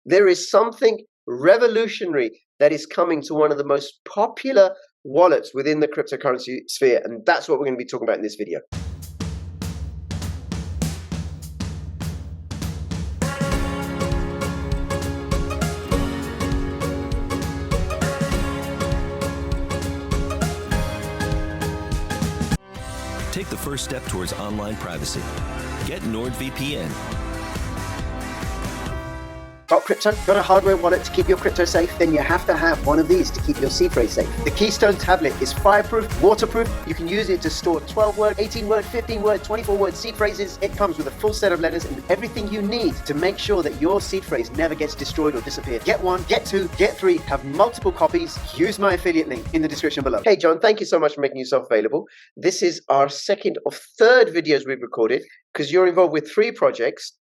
There is something revolutionary that is coming to one of the most popular wallets within the cryptocurrency sphere, and that's what we're going to be talking about in this video. Take the first step towards online privacy. Get NordVPN. Got crypto? Got a hardware wallet to keep your crypto safe? Then you have to have one of these to keep your seed phrase safe. The Keystone tablet is fireproof, waterproof. You can use it to store 12-word, 18-word, 15-word, 24-word seed phrases. It comes with a full set of letters and everything you need to make sure that your seed phrase never gets destroyed or disappeared. Get one, get two, get three, have multiple copies. Use my affiliate link in the description below. Hey John, thank you so much for making yourself available. This is our second of third videos we've recorded because you're involved with 3 projects.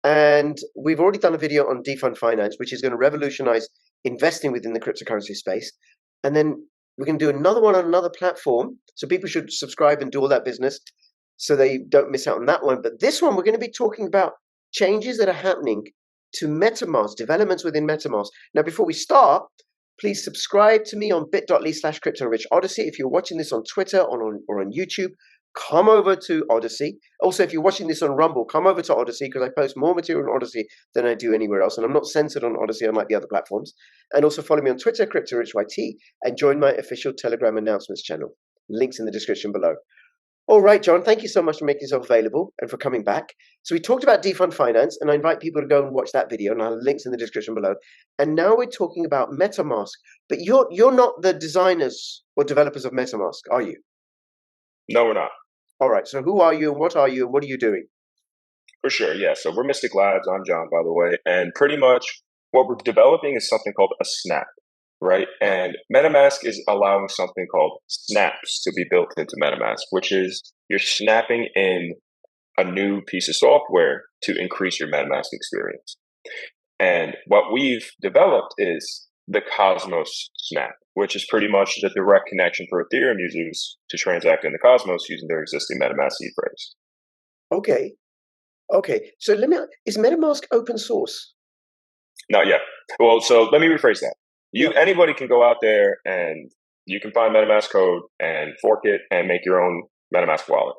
And we've already done a video on defund finance, which is going to revolutionize investing within the cryptocurrency space. And then we're going to do another one on another platform. So people should subscribe and do all that business so they don't miss out on that one. But this one, we're going to be talking about changes that are happening to Metamask, developments within Metamask. Now, before we start, please subscribe to me on bit.ly/CryptoRichOdyssey. If you're watching this on Twitter or on YouTube, come over to Odyssey. Also, if you're watching this on Rumble, come over to Odyssey because I post more material on Odyssey than I do anywhere else. And I'm not censored on Odyssey unlike the other platforms. And also follow me on Twitter, CryptoRichYT, and join my official Telegram announcements channel. Links in the description below. All right, John, thank you so much for making yourself available and for coming back. So we talked about defund finance, and I invite people to go and watch that video, and I'll have links in the description below. And now we're talking about Metamask. But you're not the designers or developers of Metamask, are you? No, we're not. All right, so who are you and what are you doing? For sure, yeah. So we're Mystic Labs. I'm John, by the way. And pretty much what we're developing is something called a snap, right? And MetaMask is allowing something called snaps to be built into MetaMask, which is you're snapping in a new piece of software to increase your MetaMask experience. And what we've developed is the Cosmos snap, which is pretty much the direct connection for Ethereum users to transact in the Cosmos using their existing MetaMask seed phrase. Okay. So is MetaMask open source? Not yet. Well, so let me rephrase that. Anybody can go out there and you can find MetaMask code and fork it and make your own MetaMask wallet.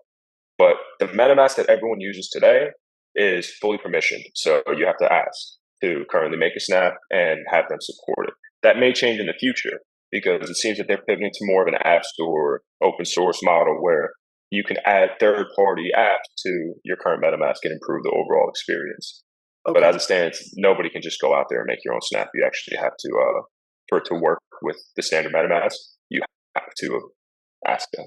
But the MetaMask that everyone uses today is fully permissioned. So you have to ask to currently make a snap and have them support it. That may change in the future because it seems that they're pivoting to more of an app store, open source model where you can add third-party apps to your current MetaMask and improve the overall experience. Okay. But as it stands, nobody can just go out there and make your own snap. You actually have to, for it to work with the standard MetaMask, you have to ask them.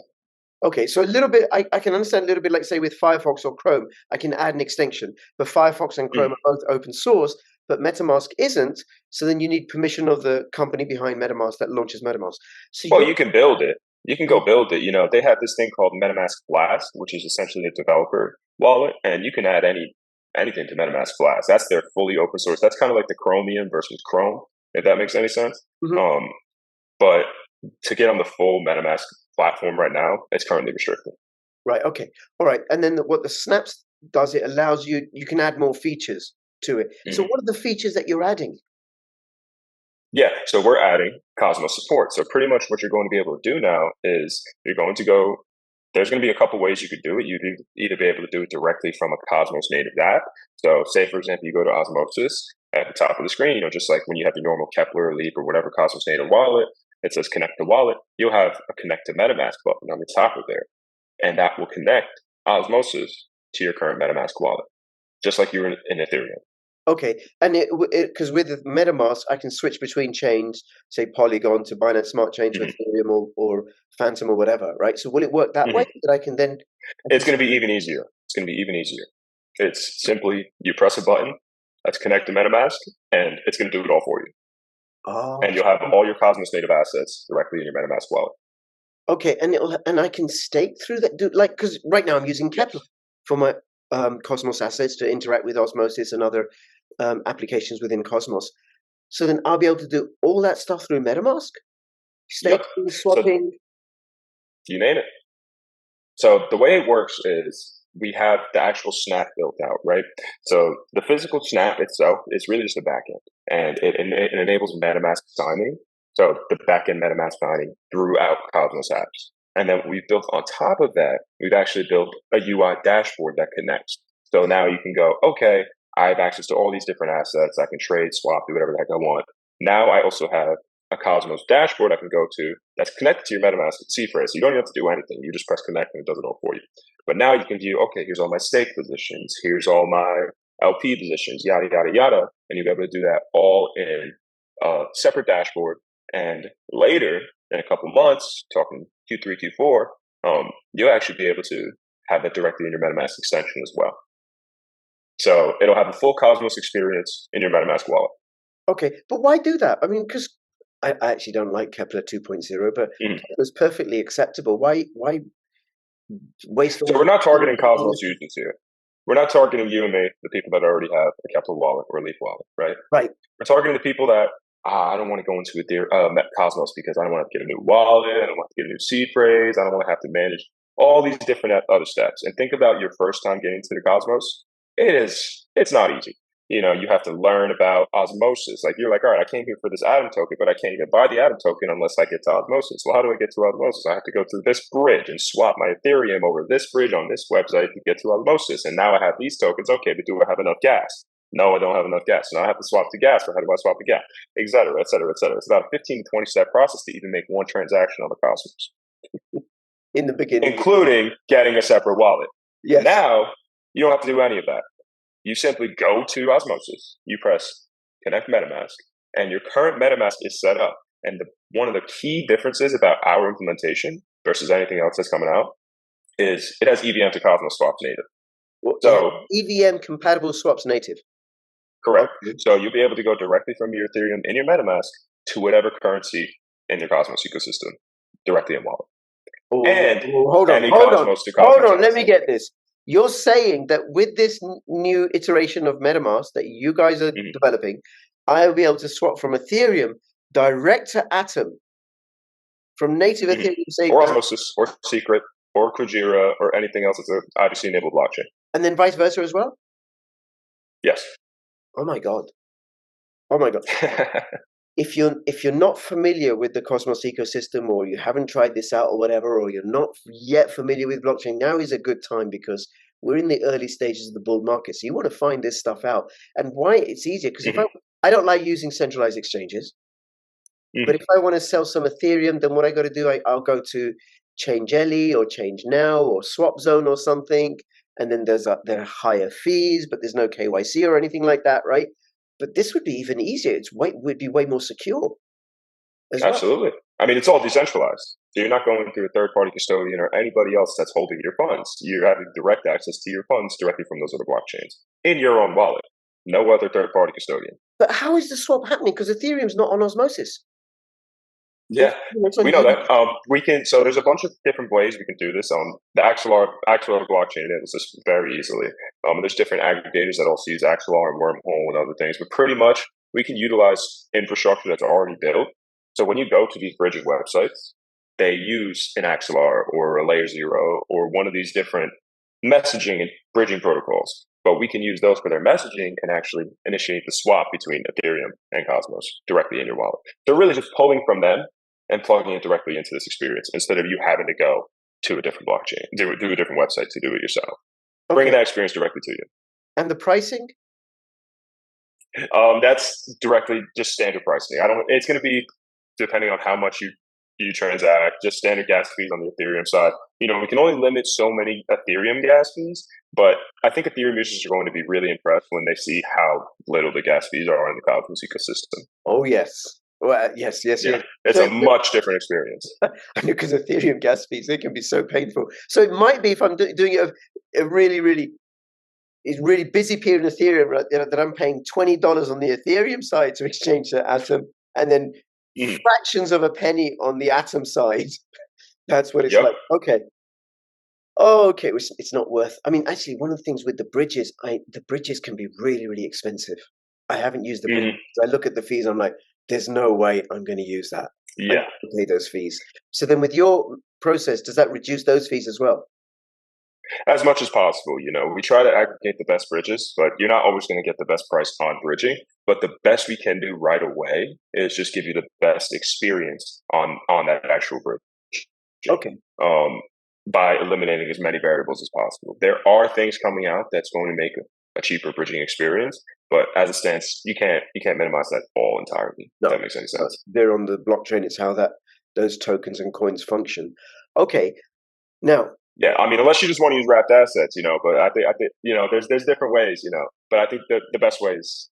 Okay, so a little bit, I can understand a little bit like say with Firefox or Chrome, I can add an extension, but Firefox and Chrome are both open source, but MetaMask isn't, so then you need permission of the company behind MetaMask that launches MetaMask. So well, you can build it. You can go build it. You know, they have this thing called MetaMask Blast, which is essentially a developer wallet, and you can add anything to MetaMask Blast. That's their fully open source. That's kind of like the Chromium versus Chrome, if that makes any sense. Mm-hmm. But to get on the full MetaMask platform right now, it's currently restricted. Right. Okay. All right. And then what the snaps does, it allows you can add more features to it. Mm-hmm. So what are the features that you're adding? Yeah. So we're adding Cosmos support. So pretty much what you're going to be able to do now is there's going to be a couple ways you could do it. You'd either be able to do it directly from a Cosmos native app. So say, for example, you go to Osmosis at the top of the screen, just like when you have your normal Kepler or Leap or whatever Cosmos native wallet, it says connect to wallet. You'll have a connect to MetaMask button on the top of there. And that will connect Osmosis to your current MetaMask wallet, just like you're in Ethereum. Okay. And because with MetaMask, I can switch between chains, say Polygon to Binance Smart Chain to Ethereum or Phantom or whatever, right? So will it work that way that I can then... It's going to be even easier. It's simply you press a button, that's connect to MetaMask, and it's going to do it all for you. Oh. And you'll have all your Cosmos native assets directly in your MetaMask wallet. Okay, and I can stake through that, because right now I'm using Kepler for my Cosmos assets to interact with Osmosis and other applications within Cosmos. So then I'll be able to do all that stuff through MetaMask, staking, swapping. So, you name it. So the way it works is we have the actual snap built out, right? So the physical snap itself is really just a backend, and it enables MetaMask signing. So the backend MetaMask signing throughout Cosmos apps. And then we built on top of that, we've actually built a UI dashboard that connects. So now you can go, okay, I have access to all these different assets. I can trade, swap, do whatever the heck I want. Now I also have a Cosmos dashboard I can go to that's connected to your MetaMask seed phrase. You don't even have to do anything. You just press connect and it does it all for you. But now you can view, okay, here's all my stake positions. Here's all my LP positions, yada, yada, yada. And you'll be able to do that all in a separate dashboard. And later, in a couple months, talking Q3, Q4, you'll actually be able to have that directly in your MetaMask extension as well. So it'll have a full Cosmos experience in your MetaMask wallet. Okay, but why do that? I mean, because I actually don't like Kepler 2.0, but Kepler's perfectly acceptable. Why waste all... So we're not targeting Cosmos users here. We're not targeting you and me, the people that already have a Kepler wallet or a Leaf wallet, right? Right. We're targeting the people that, I don't want to go into Cosmos because I don't want to get a new wallet, I don't want to get a new seed phrase, I don't want to have to manage all these different other steps. And think about your first time getting to the Cosmos. It's not easy. You know, you have to learn about osmosis. Like, you're like, all right, I came here for this Atom token, but I can't even buy the Atom token unless I get to osmosis. Well, how do I get to osmosis? I have to go through this bridge and swap my Ethereum over this bridge on this website to get to osmosis. And now I have these tokens. Okay, but do I have enough gas? No, I don't have enough gas. Now I have to swap the gas. Or how do I swap the gas? Et cetera, et cetera, et cetera. It's about a 15 to 20 step process to even make one transaction on the Cosmos. In the beginning. Including getting a separate wallet. Yes. Now, you don't have to do any of that. You simply go to Osmosis, you press Connect MetaMask, and your current MetaMask is set up. And one of the key differences about our implementation versus anything else that's coming out is it has EVM to Cosmos swaps native. So EVM compatible swaps native. Correct. So you'll be able to go directly from your Ethereum in your MetaMask to whatever currency in your Cosmos ecosystem directly in wallet. Hold on. Let me get this. You're saying that with this new iteration of MetaMask that you guys are developing, I'll be able to swap from Ethereum direct to Atom from native Ethereum, say, or Osmosis, or Secret, or Kujira, or anything else that's an IBC-enabled blockchain, and then vice versa as well. Yes. Oh my god. If you're not familiar with the Cosmos ecosystem, or you haven't tried this out or whatever, or you're not yet familiar with blockchain, now is a good time because we're in the early stages of the bull market. So you want to find this stuff out. And why it's easier, because if I don't like using centralized exchanges, but if I want to sell some Ethereum, then what I got to do, I'll go to ChangeLly or Change Now or Swap Zone or something. And then there are higher fees, but there's no KYC or anything like that, right? But this would be even easier. Would be way more secure. Absolutely. Well. I mean, it's all decentralized. So you're not going through a third-party custodian or anybody else that's holding your funds. You're having direct access to your funds directly from those other blockchains in your own wallet. No other third-party custodian. But how is the swap happening? Because Ethereum's not on Osmosis. Yeah, we know that. We can. So there's a bunch of different ways we can do this. The Axelar blockchain enables this very easily. There's different aggregators that also use Axelar and Wormhole and other things. But pretty much, we can utilize infrastructure that's already built. So when you go to these bridges websites, they use an Axelar or a Layer 0 or one of these different messaging and bridging protocols. But we can use those for their messaging and actually initiate the swap between Ethereum and Cosmos directly in your wallet. So really just pulling from them and plugging it directly into this experience instead of you having to go to a different blockchain, do a different website to do it yourself. Okay. Bringing that experience directly to you. And the pricing? That's directly just standard pricing. It's going to be depending on how much you transact, just standard gas fees on the Ethereum side. We can only limit so many Ethereum gas fees, but I think Ethereum users are going to be really impressed when they see how little the gas fees are in the Cosmos ecosystem. Oh, yes. Well, yes. Yeah. It's a much different experience. I know, because Ethereum gas fees, they can be so painful. So it might be, if I'm doing a really, really busy period in Ethereum, right, that I'm paying $20 on the Ethereum side to exchange to Atom, and then fractions of a penny on the Atom side. That's what it's like. Okay. It's not worth. I mean, actually, one of the things with the bridges can be really, really expensive. I haven't used the bridges. I look at the fees, I'm like, there's no way I'm going to use that. Yeah. I pay those fees. So then with your process, does that reduce those fees as well? As much as possible, we try to aggregate the best bridges, but you're not always going to get the best price on bridging. But the best we can do right away is just give you the best experience on that actual bridge. Okay. By eliminating as many variables as possible. There are things coming out that's going to make a cheaper bridging experience, but as it stands, you can't minimize that all entirely. No, if that makes any sense. they're on the blockchain. It's how those tokens and coins function. Okay. Now, yeah, I mean, unless you just want to use wrapped assets, but I think there's different ways, but I think the best way is,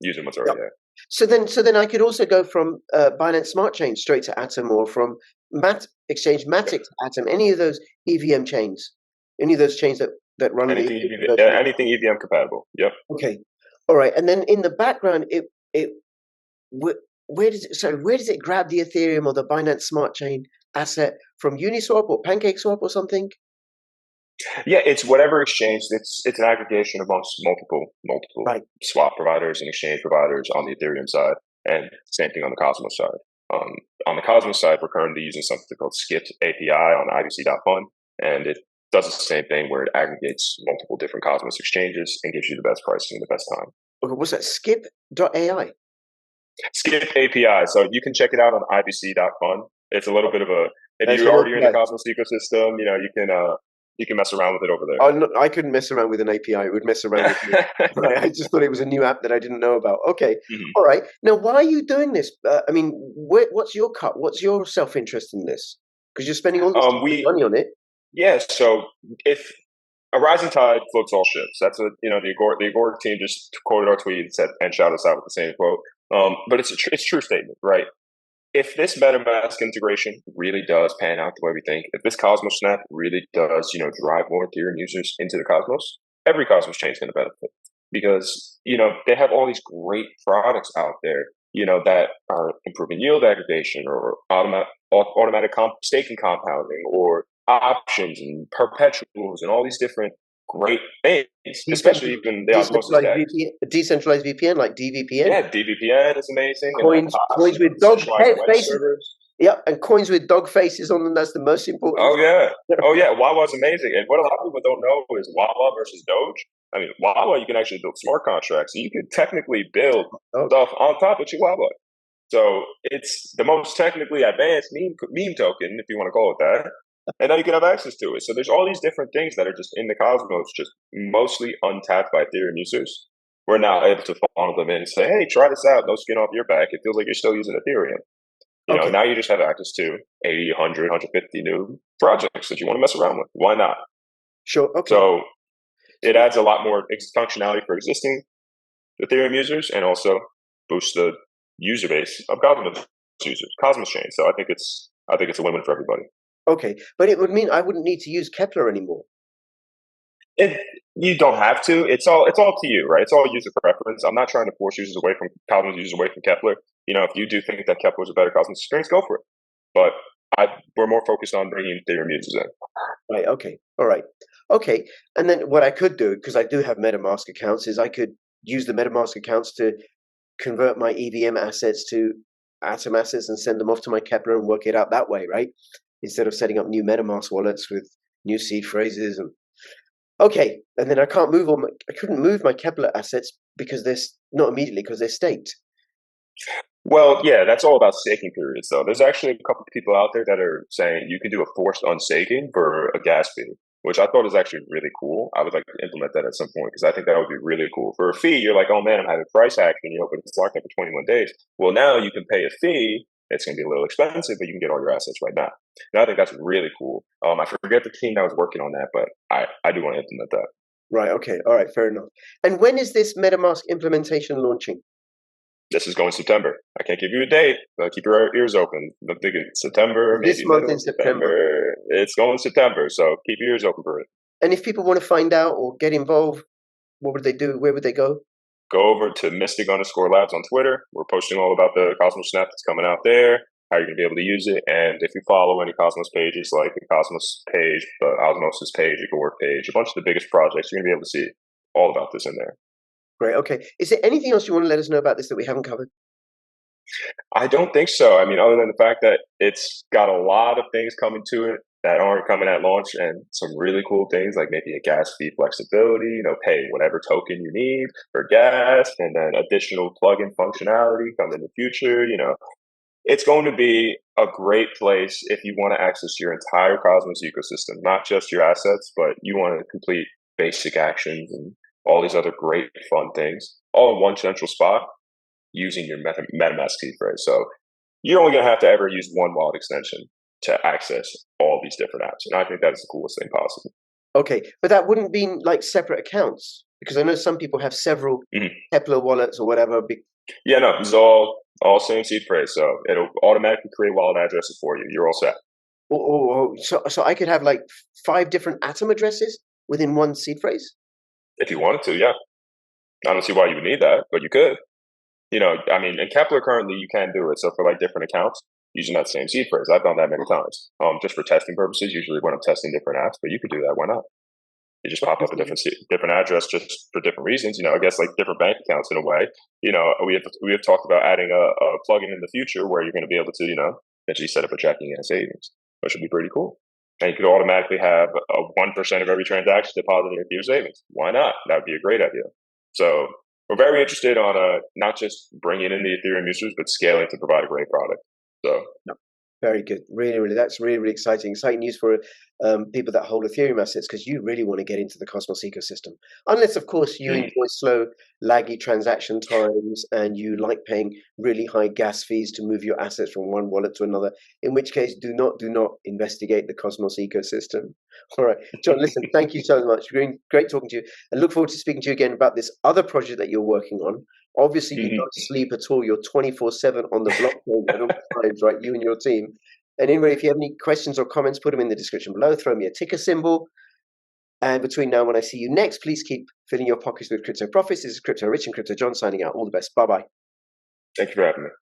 using what's already there. So then I could also go from Binance Smart Chain straight to Atom, or from Exchange Matic to Atom, any of those EVM chains, any of those chains that run anything EVM compatible. Yep. Okay. All right. And then in the background, where does it grab the Ethereum or the Binance Smart Chain asset from? Uniswap or PancakeSwap or something? Yeah, it's whatever exchange. It's an aggregation amongst multiple right. swap providers and exchange providers on the Ethereum side, and same thing on the Cosmos side. On the Cosmos side, we're currently using something called Skip API on IBC.fun, and it does the same thing where it aggregates multiple different Cosmos exchanges and gives you the best pricing and the best time. Okay, what's that? Skip.ai? Skip API. So you can check it out on IBC.fun. It's a little bit of if you're already in the Cosmos ecosystem, you can mess around with it over there. Oh, no, I couldn't mess around with an API. It would mess around with me. I just thought it was a new app that I didn't know about. Okay. Mm-hmm. All right. Now, why are you doing this? I mean, what's your cut? What's your self-interest in this? Because you're spending all this money on it. Yeah. So if a rising tide floats all ships, that's what, the Agoric team just quoted our tweet and shouted us out with the same quote. But it's a true statement, right? If this MetaMask integration really does pan out the way we think, if this Cosmos snap really does, drive more Ethereum users into the Cosmos, every Cosmos chain is going to benefit, because, they have all these great products out there, that are improving yield aggregation, or automatic staking compounding, or options and perpetuals, and all these different great things, especially even the osmosis decentralized VPN like DVPN. Yeah, DVPN is amazing. Coins with dog faces. Yep, and coins with dog faces on them. That's the most important. Oh yeah, Wawa's amazing. And what a lot of people don't know is Wawa versus Doge. I mean, Wawa, you can actually build smart contracts. So you can technically build stuff on top of Chihuahua. So it's the most technically advanced meme token, if you want to call it that. And now you can have access to it. So there's all these different things that are just in the Cosmos, just mostly untapped by Ethereum users. We're now able to funnel them in and say, hey, try this out. No skin off your back. It feels like you're still using Ethereum. Now you just have access to 80, 100, 150 new projects that you want to mess around with. Why not? Sure. Okay. So it adds a lot more functionality for existing Ethereum users, and also boosts the user base of Cosmos users, Cosmos chain. So I think it's a win-win for everybody. Okay, but it would mean I wouldn't need to use Kepler anymore. You don't have to. It's all to you, right? It's all user preference. I'm not trying to force Cosmos users away from Kepler. If you do think that Kepler is a better Cosmos experience, go for it. But we're more focused on bringing Ethereum users in. Right. Okay. All right. Okay. And then what I could do, because I do have MetaMask accounts, is I could use the MetaMask accounts to convert my EVM assets to Atom assets and send them off to my Kepler and work it out that way, right? Instead of setting up new MetaMask wallets with new seed phrases. And then I couldn't move my Kepler assets because they're not immediately, because they're staked. Well, yeah, that's all about staking periods, though. There's actually a couple of people out there that are saying you can do a forced unstaking for a gas fee, which I thought is actually really cool. I would like to implement that at some point, because I think that would be really cool. For a fee, you're like, oh man, I'm having price action, but it's locked up for 21 days. Well, now you can pay a fee. It's going to be a little expensive, but you can get all your assets right now. And I think that's really cool. I forget the team that was working on that, but I do want to implement that. Right. Okay. All right. Fair enough. And when is this MetaMask implementation launching? This is going September. I can't give you a date, but keep your ears open. I'm thinking September. This month in September. It's going September, so keep your ears open for it. And if people want to find out or get involved, what would they do? Where would they go? Go over to Mystic_Labs on Twitter. We're posting all about the Cosmos Snap that's coming out there, how you're going to be able to use it. And if you follow any Cosmos pages, like the Cosmos page, the Osmosis page, the Agoric page, a bunch of the biggest projects, you're going to be able to see all about this in there. Great. Okay. Is there anything else you want to let us know about this that we haven't covered? I don't think so. I mean, other than the fact that it's got a lot of things coming to it that aren't coming at launch, and some really cool things like maybe a gas fee flexibility, pay whatever token you need for gas, and then additional plugin functionality come in the future. It's going to be a great place if you want to access your entire Cosmos ecosystem, not just your assets, but you want to complete basic actions and all these other great fun things all in one central spot using your MetaMask seed phrase. So you're only going to have to ever use one wallet extension to access all these different apps. And I think that's the coolest thing possible. Okay, but that wouldn't be like separate accounts, because I know some people have several Kepler wallets or whatever. Yeah, no, it's all same seed phrase. So it'll automatically create wallet addresses for you. You're all set. So I could have like 5 different Atom addresses within one seed phrase? If you wanted to, yeah. I don't see why you would need that, but you could. In Kepler currently you can do it. So for like different accounts, using that same seed phrase, I've done that many times. Just for testing purposes, usually when I'm testing different apps, but you could do that. Why not? You just pop up a different address just for different reasons. I guess like different bank accounts in a way. We have talked about adding a plugin in the future where you're going to be able to, actually set up a checking and savings, which would be pretty cool. And you could automatically have 1% of every transaction deposited into your savings. Why not? That would be a great idea. So we're very interested on not just bringing in the Ethereum users, but scaling to provide a great product. So. Very good. Really, that's really exciting. Exciting news for people that hold Ethereum assets, because you really want to get into the Cosmos ecosystem. Unless, of course, you enjoy slow, laggy transaction times and you like paying really high gas fees to move your assets from one wallet to another, in which case, do not investigate the Cosmos ecosystem. All right. John, listen, thank you so much. Great talking to you. And look forward to speaking to you again about this other project that you're working on. Obviously, you don't sleep at all. You're 24/7 on the blockchain at all times, right? You and your team. And anyway, if you have any questions or comments, put them in the description below. Throw me a ticker symbol. And between now and when I see you next, please keep filling your pockets with crypto profits. This is Crypto Rich and Crypto John signing out. All the best. Bye-bye. Thank you for having me.